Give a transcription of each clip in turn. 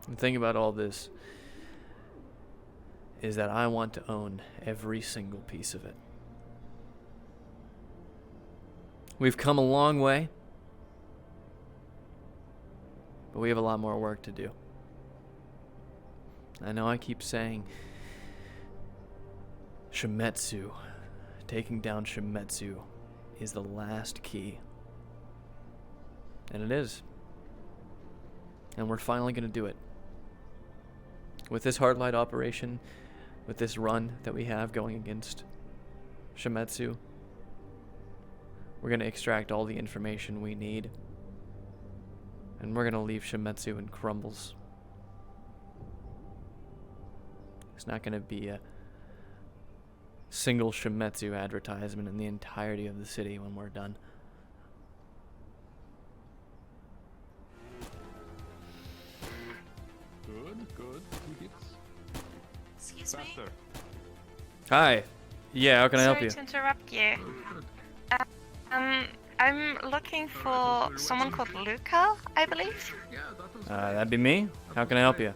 The thing about all this is that I want to own every single piece of it. We've come a long way, but we have a lot more work to do. I know I keep saying Shimetsu, taking down Shimetsu is the last key. And it is. And we're finally going to do it. With this hardlight operation, with this run that we have going against Shimetsu, we're going to extract all the information we need. And we're going to leave Shimetsu in crumbles. It's not going to be a single Shimetsu advertisement in the entirety of the city when we're done. Good. Excuse me? Hi. Yeah, how can I help you? Sorry to interrupt you. I'm looking for someone called Luca, I believe. That'd be me. How can I help you?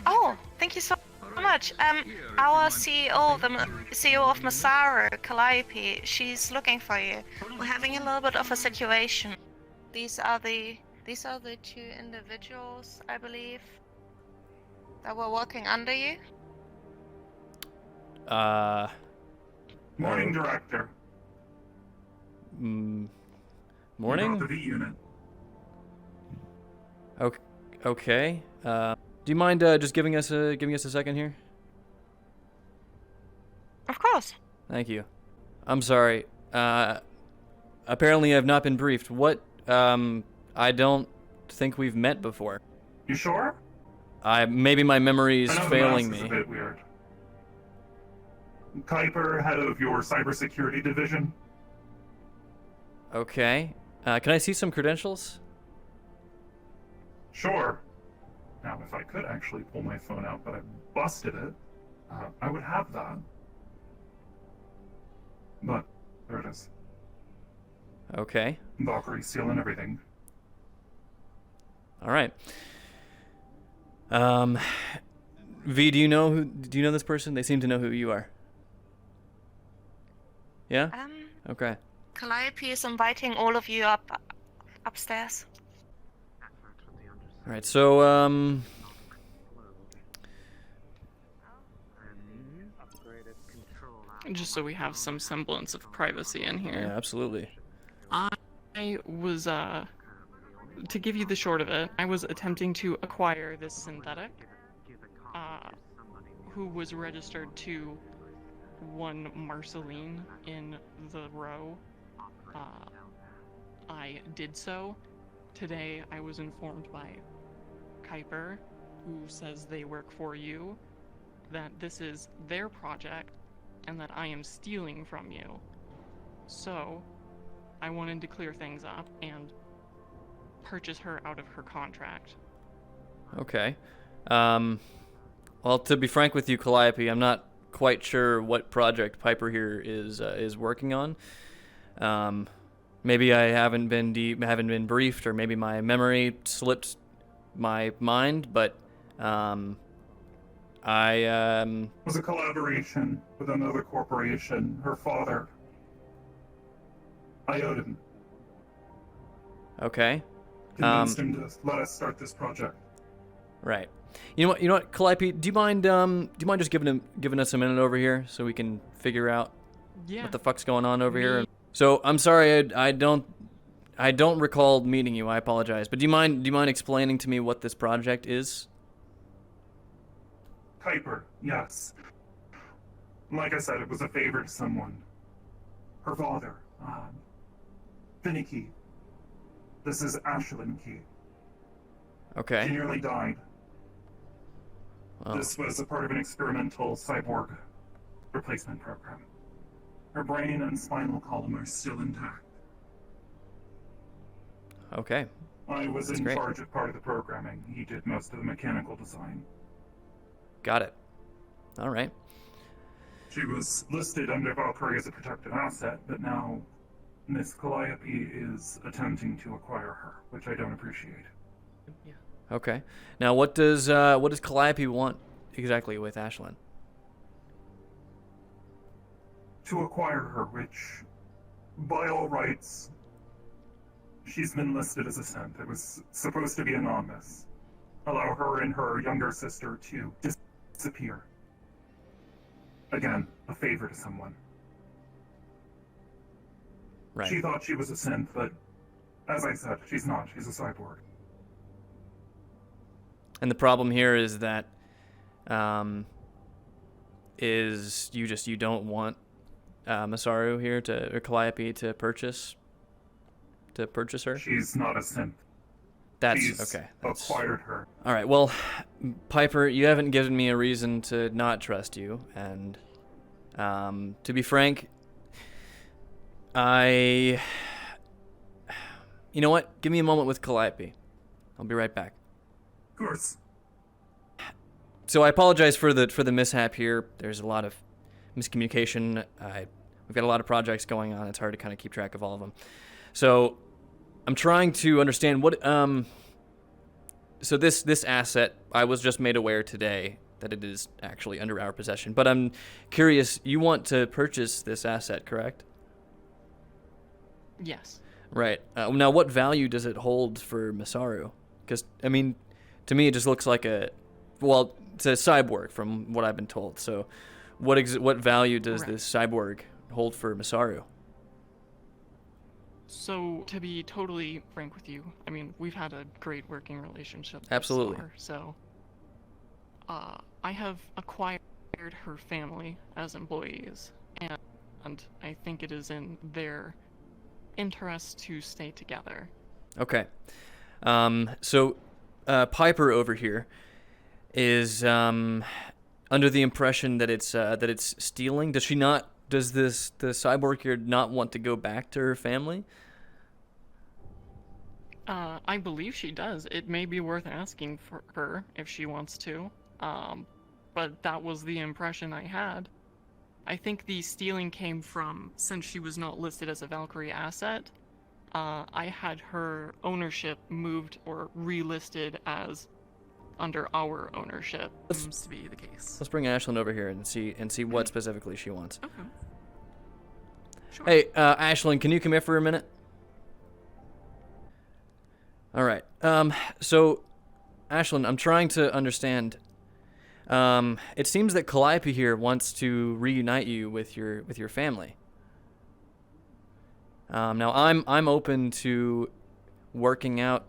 Oh, thank you so much. Our CEO, the CEO of Masaru, Calliope, she's looking for you. We're having a little bit of a situation. These are the two individuals, I believe, that were working under you. Morning, Director. Morning? The V unit. Okay. Do you mind just giving us a second here? Of course. Thank you. I'm sorry. Apparently I've not been briefed. What, I don't think we've met before. You sure? Maybe my memory's I know failing the mask me. is a bit weird. Kuiper, head of your cybersecurity division. Okay. Can I see some credentials? Sure. Now, if I could actually pull my phone out, but I busted it, I would have that. But, there it is. Okay. Valkyrie seal and everything. All right. V, do you know this person? They seem to know who you are. Yeah? Okay. Calliope is inviting all of you upstairs. All right. So, just so we have some semblance of privacy in yeah, here. absolutely. I was, to give you the short of it, I was attempting to acquire this synthetic, who was registered to one Marceline in the row. I did so. Today I was informed by Kuiper, who says they work for you, that this is their project and that I am stealing from you. So, I wanted to clear things up and purchase her out of her contract. Okay. Well, to be frank with you, Calliope, I'm not quite sure what project Piper here is working on. Maybe I haven't been briefed, or maybe my memory slipped my mind. But It was a collaboration with another corporation. Her father. I owed him. Okay. Convinced him to let us start this project. Right. You know what, Calliope, do you mind just giving us a minute over here so we can figure out what the fuck's going on over here? So I'm sorry, I don't recall meeting you. I apologize. But do you mind explaining to me what this project is? Kuiper, yes. Like I said, it was a favor to someone. Her father, Finicky. This is Ashlyn Key. Okay. She nearly died. Well, This was a part of an experimental cyborg replacement program. Her brain and spinal column are still intact. okay. I was That's in great. charge of part of the programming. He did most of the mechanical design. Got it. All right. She was listed under Valkyrie as a protected asset, but now Miss Calliope is attempting to acquire her, which I don't appreciate. Yeah. Okay. Now, what does Calliope want exactly with Ashlyn? To acquire her, which, by all rights, she's been listed as a synth. It was supposed to be anonymous. Allow her and her younger sister to disappear. Again, a favor to someone. Right. She thought she was a synth, but as I said, she's not. She's a cyborg. And the problem here is that you don't want Masaru here or Calliope to purchase her. She's not a synth. That's She's okay. acquired her. All right. Well, Piper, you haven't given me a reason to not trust you, and to be frank, you know what? Give me a moment with Calliope. I'll be right back. Of course. So I apologize for the mishap here. There's a lot of miscommunication. We've got a lot of projects going on. It's hard to kind of keep track of all of them. So I'm trying to understand what. So this asset, I was just made aware today that it is actually under our possession. But I'm curious. You want to purchase this asset, correct? Yes. Right. Now, what value does it hold for Masaru? Because I mean, to me, it just looks like it's a cyborg from what I've been told. So, what value does this cyborg hold for Masaru? So, to be totally frank with you, I mean, we've had a great working relationship. Absolutely. So, I have acquired her family as employees, and I think it is in their interest to stay together. Okay. So, Piper over here is under the impression that it's stealing. Does she not? Does the cyborg here not want to go back to her family? I believe she does. It may be worth asking for her if she wants to. But that was the impression I had. I think the stealing came from, since she was not listed as a Valkyrie asset, I had her ownership moved or relisted as under our ownership. Seems to be the case. Let's bring Ashlyn over here and see what specifically she wants. Okay. Sure. Hey, Ashlyn, can you come here for a minute? All right. So, Ashlyn, I'm trying to understand. It seems that Calliope here wants to reunite you with your family. Now, I'm open to working out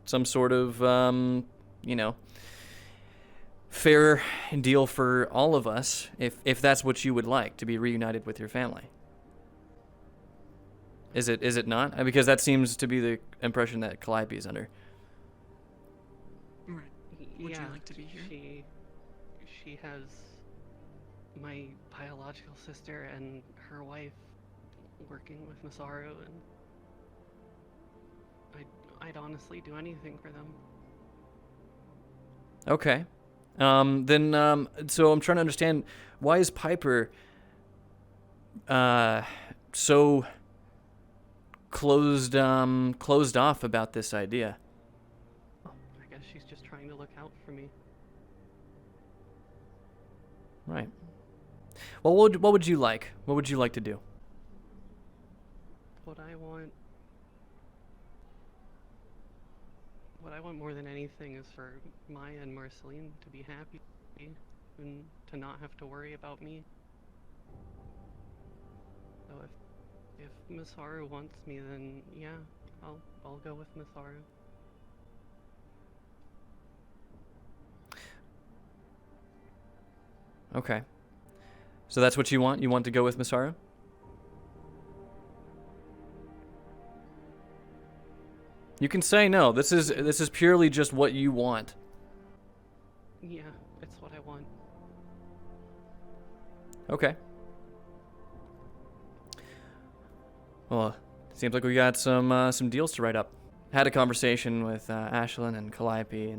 some sort of fair deal for all of us, if that's what you would like, to be reunited with your family. Is it not? Because that seems to be the impression that Calliope is under. Right. Would Yeah, you like to be here? She has my biological sister and her wife working with Masaru, and I'd honestly do anything for them. Okay. So I'm trying to understand, why is Piper so closed off about this idea? I guess she's just trying to look out for me. Right. Well, what would you like? What would you like to do? What I want more than anything is for Maya and Marceline to be happy and to not have to worry about me. So if Masaru wants me, then yeah, I'll go with Masaru. Okay. So that's what you want? You want to go with Masaru? You can say no. This is purely just what you want. Yeah, it's what I want. Okay. Well, seems like we got some deals to write up. Had a conversation with Ashlyn and Calliope,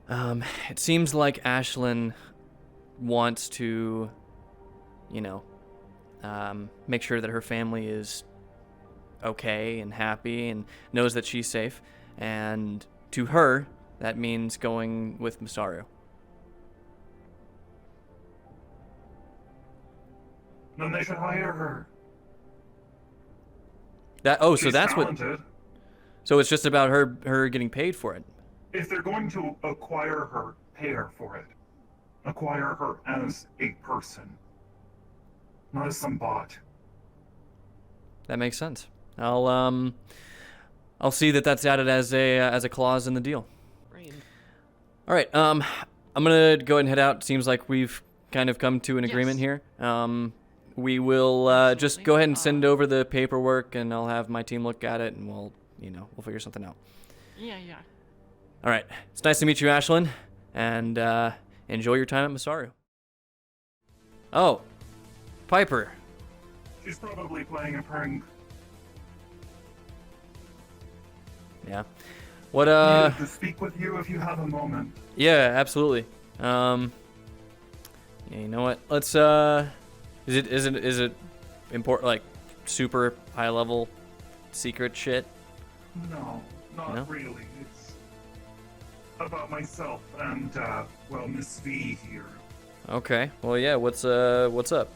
and it seems like Ashlyn wants to, make sure that her family is okay and happy and knows that she's safe, and to her, that means going with Masaru. Then they should hire her. So She's that's talented. what. So it's just about her getting paid for it. If they're going to acquire her, pay her for it. Acquire her as a person, not as some bot. That makes sense. I'll see that that's added as a clause in the deal. Brain. All right. I'm gonna go ahead and head out. Seems like we've kind of come to an agreement here. We will just go ahead and send over the paperwork, and I'll have my team look at it, and we'll figure something out. Yeah. All right. It's nice to meet you, Ashlyn, and enjoy your time at Masaru. Oh, Piper. She's probably playing a prank. Yeah. What Needed to speak with you if you have a moment. Yeah, absolutely. Yeah, you know what? Let's is it important, like super high level secret shit? No, not No? really. It's about myself and well, Miss V here. Okay. Well, yeah, what's up?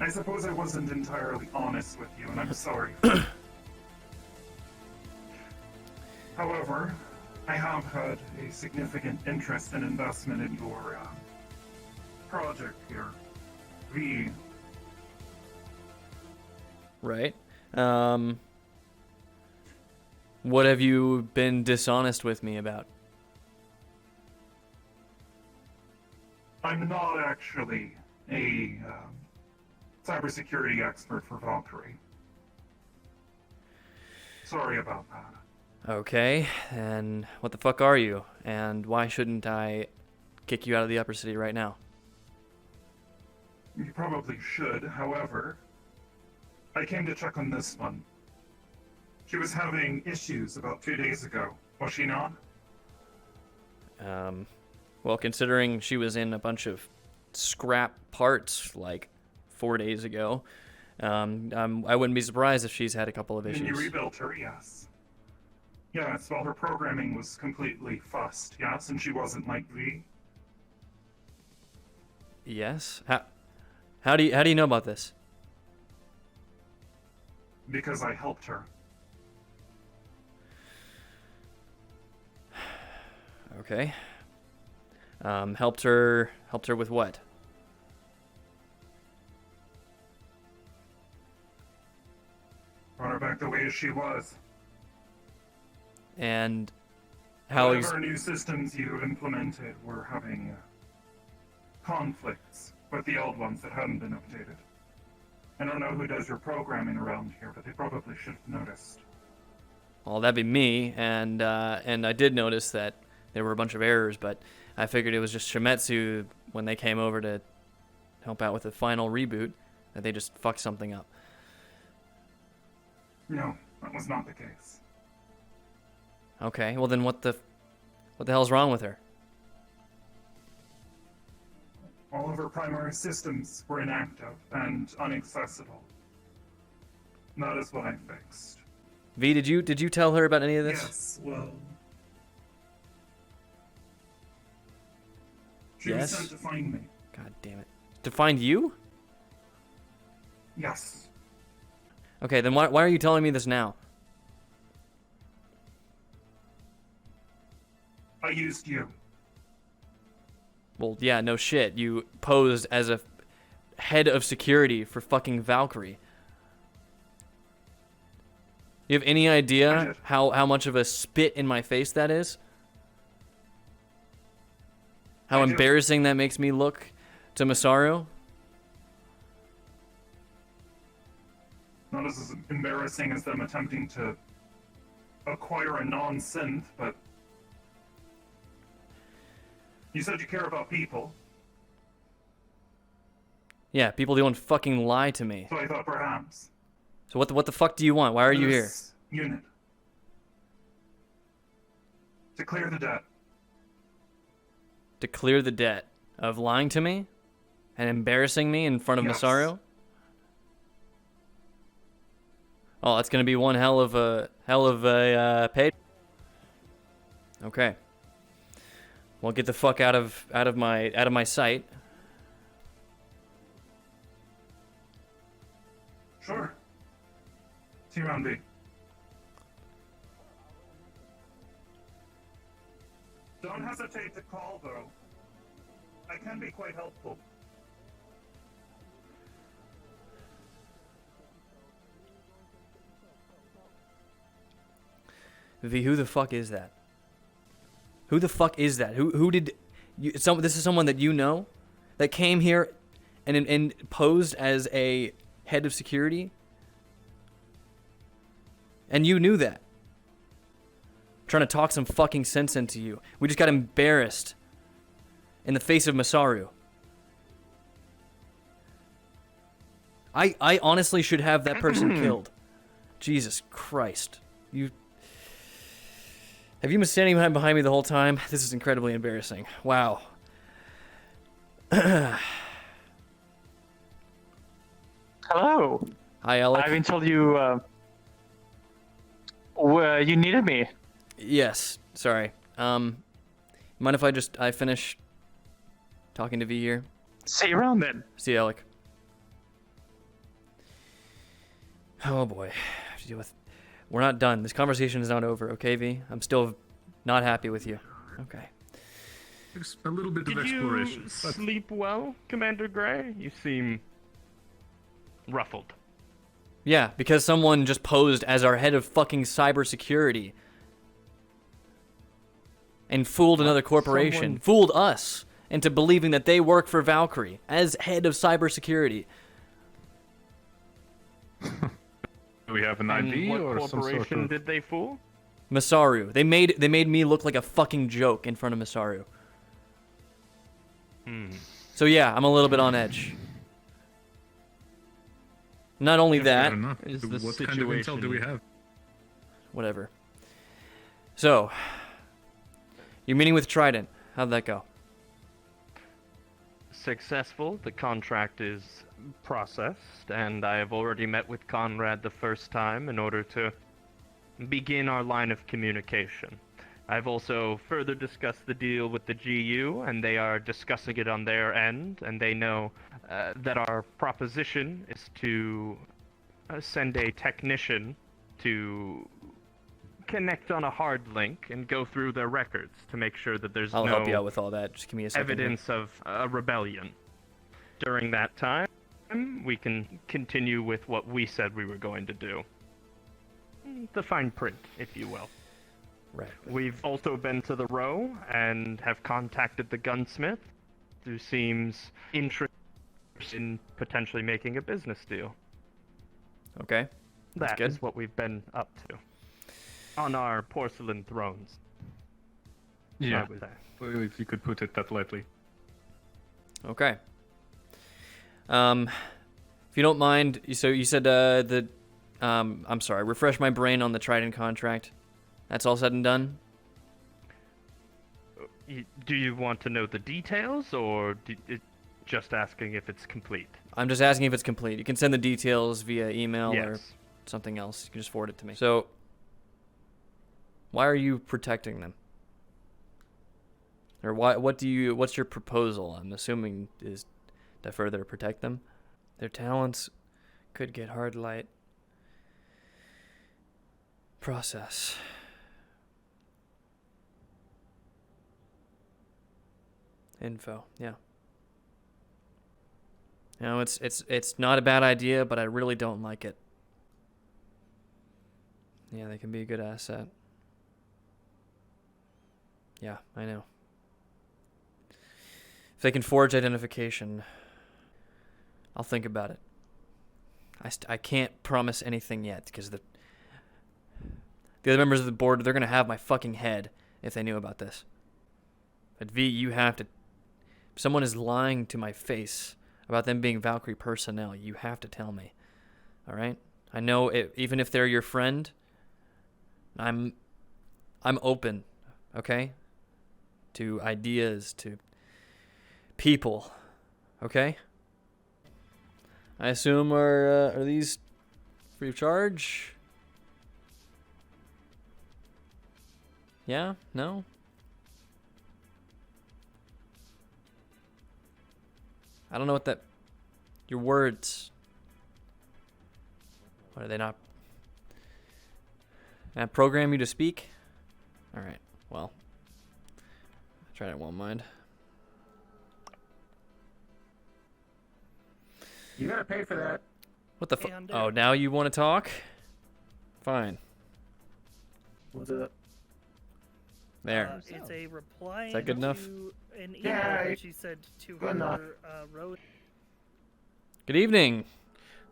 I suppose I wasn't entirely honest with you, and I'm sorry. However, I have had a significant interest and investment in your project here. V. Right. What have you been dishonest with me about? I'm not actually a cybersecurity expert for Valkyrie. Sorry about that. Okay, and what the fuck are you? And why shouldn't I kick you out of the Uppercity right now? You probably should, however, I came to check on this one. She was having issues about 2 days ago, was she not? Well, considering she was in a bunch of scrap parts like 4 days ago, I wouldn't be surprised if she's had a couple of And issues. you rebuilt her, yes. Yes, well, her programming was completely fussed, yes, and she wasn't like V. Yes? How do you know about this? Because I helped her. Okay. Helped her with what? Brought her back the way she was. And how Whatever new systems you implemented were having conflicts with the old ones that hadn't been updated. I don't know who does your programming around here, but they probably should have noticed. Well, that'd be me, and I did notice that there were a bunch of errors, but I figured it was just Shimetsu when they came over to help out with the final reboot that they just fucked something up. No, that was not the case. Okay, well then what the hell's wrong with her? All of her primary systems were inactive and inaccessible. That is what I fixed. V, did you tell her about any of this? Yes, well... She Yes? was sent to find me. God damn it. To find you? Yes. Okay, then why are you telling me this now? I used you. Well, yeah, no shit. You posed as a head of security for fucking Valkyrie. You have any I idea did. how much of a spit in my face that is? How I do. embarrassing that makes me look to Masaru? Not as embarrassing as them attempting to acquire a non-synth, but... You said you care about people, Yeah, people don't fucking lie to me. so I thought perhaps... So what the fuck do you want? Why are you here? this unit. To clear the debt. To clear the debt of lying to me and embarrassing me in front of Yes. Masaru? Oh, that's gonna be one hell of a pay. Okay. Well, get the fuck out of my sight. Sure. See you around, V. Don't hesitate to call, though. I can be quite helpful. V, who the fuck is that? Who the fuck is that? Who did you? This is someone that you know, that came here, and posed as a head of security, and you knew that. Trying to talk some fucking sense into you. We just got embarrassed in the face of Masaru. I honestly should have that person killed. Jesus Christ. Have you been standing behind me the whole time? This is incredibly embarrassing. Wow. Hello. Hi, Alec. I've been told you, you needed me. Yes. Sorry. Mind if I finish talking to V here? See you around then. See you, Alec. Oh boy. I have to deal with... We're not done. This conversation is not over, okay, V? I'm still not happy with you. Okay. A little bit of Did exploration. you sleep well, Commander Gray? You seem ruffled. Yeah, because someone just posed as our head of fucking cybersecurity. And fooled another corporation. Fooled us into believing that they work for Valkyrie as head of cybersecurity. Do we have an And ID what or some corporation sort of... did they fool? Masaru. They made me look like a fucking joke in front of Masaru. So yeah, I'm a little bit on edge. Not only Fair that, enough. Is the What kind of intel do we have? whatever. So, you're meeting with Trident. How'd that go? Successful. The contract is processed, and I have already met with Conrad the first time in order to begin our line of communication. I've also further discussed the deal with the GU, and they are discussing it on their end, and they know that our proposition is to send a technician to connect on a hard link and go through their records to make sure that there's I'll no help you out with all that. Just give me a second. evidence of a rebellion. During that time, we can continue with what we said we were going to do. The fine print, if you will. Right. We've also been to the Row and have contacted the gunsmith, who seems interested in potentially making a business deal. Okay. That's That good. is what we've been up to. On our porcelain thrones. Yeah, I would say. if you could put it that lightly. Okay. If you don't mind, so you said I'm sorry. Refresh my brain on the Trident contract. That's all said and done. Do you want to know the details, or just asking if it's complete? I'm just asking if it's complete. You can send the details via email or Yes. something else. You can just forward it to me. So, why are you protecting them? Or what's your proposal? I'm assuming is to further protect them. Their talents could get hard light. Process. Info, yeah. You know, it's not a bad idea, but I really don't like it. Yeah, they can be a good asset. Yeah, I know. If they can forge identification, I'll think about it. I can't promise anything yet, because the other members of the board, they're going to have my fucking head if they knew about this. But V, you have to... If someone is lying to my face about them being Valkyrie personnel, you have to tell me. All right? I know even if they're your friend, I'm open, okay? To ideas, to people, okay? I assume are these free of charge. Yeah? No? I don't know what that... Your words... What, are they not... I program you to speak? Alright, well. I tried it, won't mind. You gotta pay for that. What the Oh, now you want to talk? Fine. What's up? There. It's a reply. Is that good enough? To an email Yeah, that she said to good enough. her road. Good evening.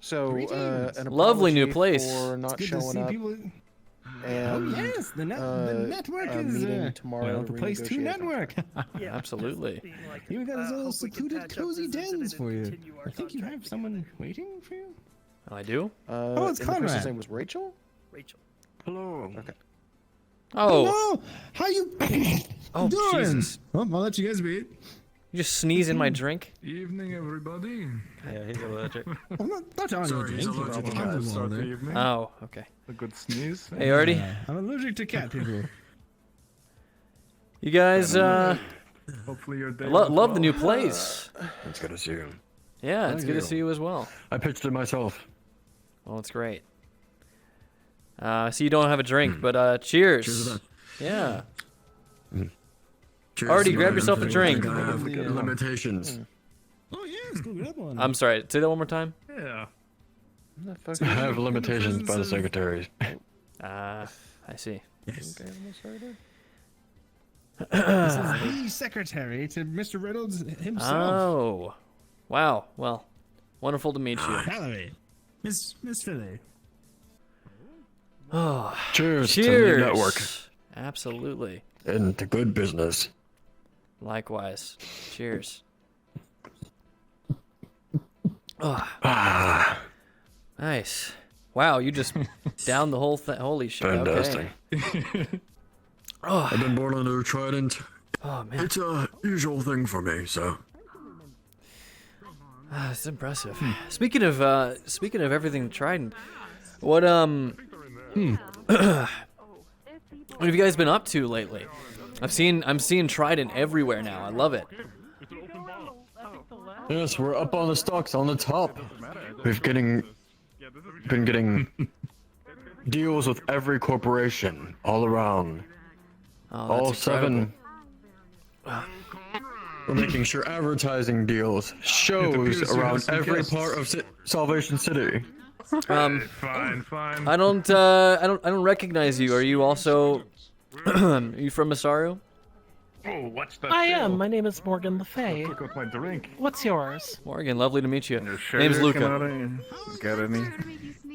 So, an Lovely new apology place. for not Good to showing see up. people. And, yes, the network a is meeting tomorrow well, to the place to renegotiate network. Yeah, Absolutely. being like, You got those little hope we can secluded, patch up cozy this incident dens and for you. continue our I think you contract have together. someone waiting for you. Oh, I do? Oh, it's and the person's Conrad. name was Rachel? Rachel. Hello. Okay. Oh. Hello! How you Oh, doing? Jesus. Well, I'll let you guys be. You just sneeze in my drink? Evening, everybody. Yeah, he's allergic. I'm not on your drink. Start the evening. Oh, okay. A good sneeze. Hey, Artie. I'm allergic to cat people. You guys, Hopefully your day. love the new place. It's good to see you. Yeah, it's Thank good to you. see you as well. I pitched it myself. Well, it's great. So you don't have a drink, but cheers. Cheers to that. Yeah. Cheers Artie, to grab my yourself a everything. drink. I have limitations. Oh yeah, let's go grab one. I'm sorry, say that one more time. Yeah. I have limitations by the secretaries. I see. Yes. This is the secretary to Mr. Reynolds himself. Oh. Wow. Well, wonderful to meet you. Valerie. Miss Philly. Oh, Cheers, to cheers. the network Absolutely. and to good business. Likewise. Cheers. Oh, Ah, nice. Wow, you just downed the whole thing. Holy shit. fantastic. Okay. Oh, I've been born under a trident. oh man. It's a usual thing for me, so. It's impressive. Speaking of everything Trident, what what have you guys been up to lately? I'm seeing Trident everywhere now. I love it. Yes, we're up on the stocks on the top. We've been getting deals with every corporation all around. Oh, All that's incredible. 7. We're making sure advertising deals, shows appears you around have some every guests. part of Salvation City. Fine. I don't recognize you. Are you also are you from Masaru? Oh, what's that? I am. My name is Morgan Le Fay. Took up my drink. What's yours? Morgan, lovely to meet you. You're sure Name's you Luca. cannot, Got any?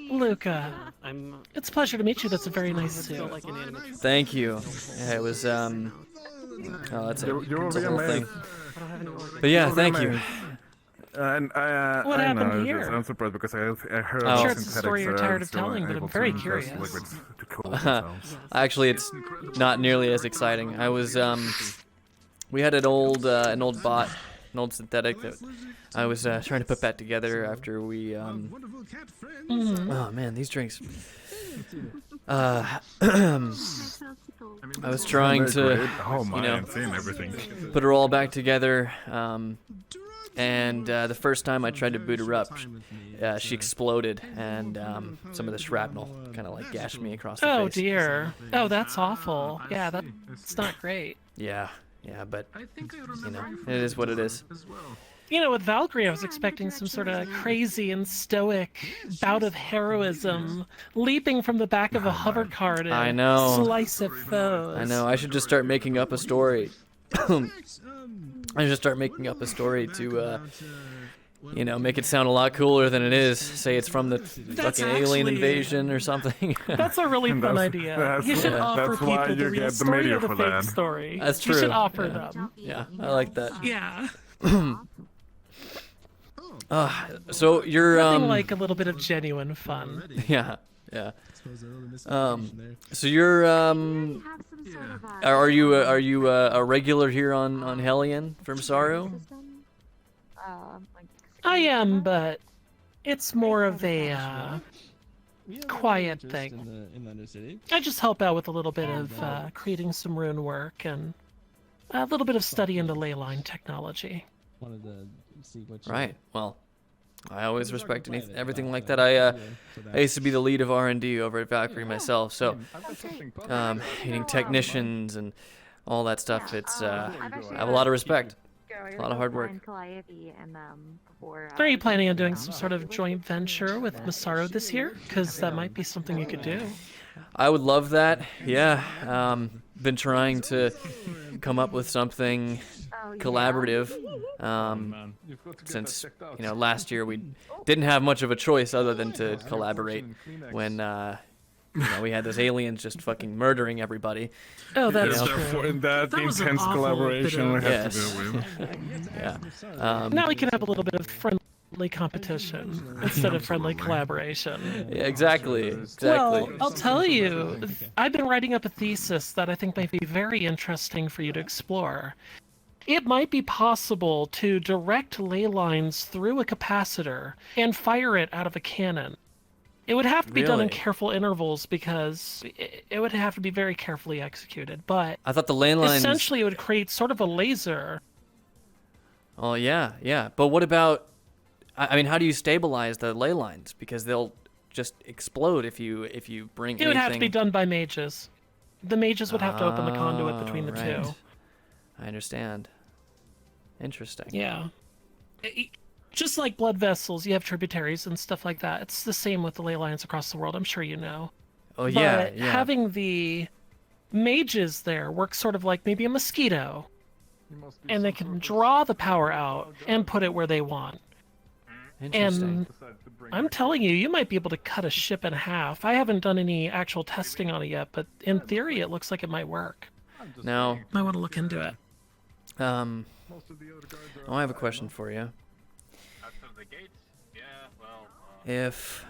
Luca. I'm It's a pleasure to meet you. That's a very nice suit. still like an animate. Thank you. Yeah, it was oh, that's it. You're It's a over whole here, thing. man. I don't have any more. But yeah, You're thank over you. here, And What I happened know, here? I'm surprised because I heard I'm sure it's a story you're tired of telling, but I'm very curious. To cool themselves. Actually, it's not nearly as exciting. I was we had an old bot, an old synthetic that I was trying to put back together after we Wonderful cat friend. Oh man, these drinks. I was trying to Oh my, you know, I'm seeing everything. put her all back together, and the first time I tried to boot her up, she exploded, and some of the shrapnel kind of like gashed me across the Oh face. dear. Oh, that's awful. Yeah, that's not great. Yeah, but you know, it is what it is. You know, with Valkyrie, I was expecting some sort of crazy and stoic bout of heroism, leaping from the back of a hover cart I and know. slice of foes. I know. I should just start making up a story. I should start making up a story to, you know, make it sound a lot cooler than it is. Say it's from the fucking alien actually- invasion or something. That's a really fun idea. You should offer that's why people you the real get the story media or the for fake that. story. That's You should true, offer yeah. them. Yeah, I like that. Yeah. So you're Nothing like a little bit of genuine fun. yeah. So you're are you a regular here on Hellion from Saru? I am, but it's more of a quiet thing. In the Undercity. I just help out with a little bit of creating some rune work and a little bit of study into ley line technology. Wanted to see what. Right. Well, I always respect everything like that. I used to be the lead of R&D over at Valkyrie myself, so hitting technicians and all that stuff. It's I have a lot of respect. A lot of hard work. Are you planning on doing some sort of joint venture with Masaru this year? Because that might be something you could do. I would love that. Yeah. Been trying to come up with something collaborative since last year we didn't have much of a choice other than to collaborate when we had those aliens just fucking murdering everybody. Oh, that's true. That intense collaboration we have to do with. Yeah. Now we can have a little bit of friendly competition instead of friendly collaboration. Yeah, exactly. Well, I'll tell you, I've been writing up a thesis that I think might be very interesting for you to explore. It might be possible to direct ley lines through a capacitor and fire it out of a cannon. It would have to be done in careful intervals because it would have to be very carefully executed, but I thought the ley lines... essentially it would create sort of a laser. Oh, yeah. But what about... I mean, how do you stabilize the ley lines? Because they'll just explode if you bring anything... It would have to be done by mages. The mages would have to open the conduit between the two. I understand. Interesting. Yeah. Just like blood vessels, you have tributaries and stuff like that. It's the same with the ley lines across the world, I'm sure you know. Oh, yeah, But having the mages there works sort of like maybe a mosquito. And they can draw the power out and put it where they want. Interesting. And I'm telling you, you might be able to cut a ship in half. I haven't done any actual testing on it yet, but in theory, it looks like it might work. Now... Might want to look into it. I have a question for you. If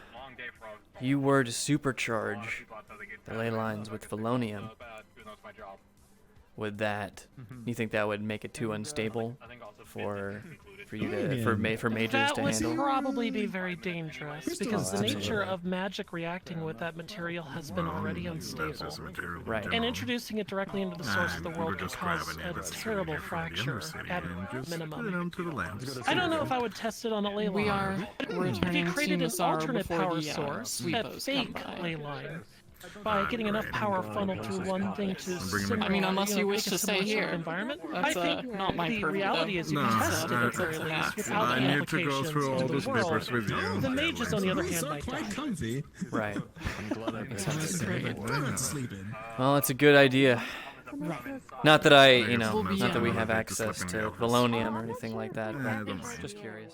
you were to supercharge the ley lines with Valonium, would that... You think that would make it too unstable for you to for mages to handle? That would probably be very dangerous because the nature of magic reacting with that material has been already unstable. Right. And introducing it directly into the source of the world could cause a terrible fracture at minimum. I don't know if I would test it on a ley line. If you created an alternate power source, a fake ley line, by getting enough power funneled through one thing to I mean, unless you wish to stay here. Environment, that's I think not my the purview, reality though. is you can test it at the very least without I the need to go applications through all into those the world. papers with you. The mages, on the other hand, might die. Comfy. Right. Good sleeping. Well, it's a good idea. Not that not that we have access to Valonium or anything like that, but just curious.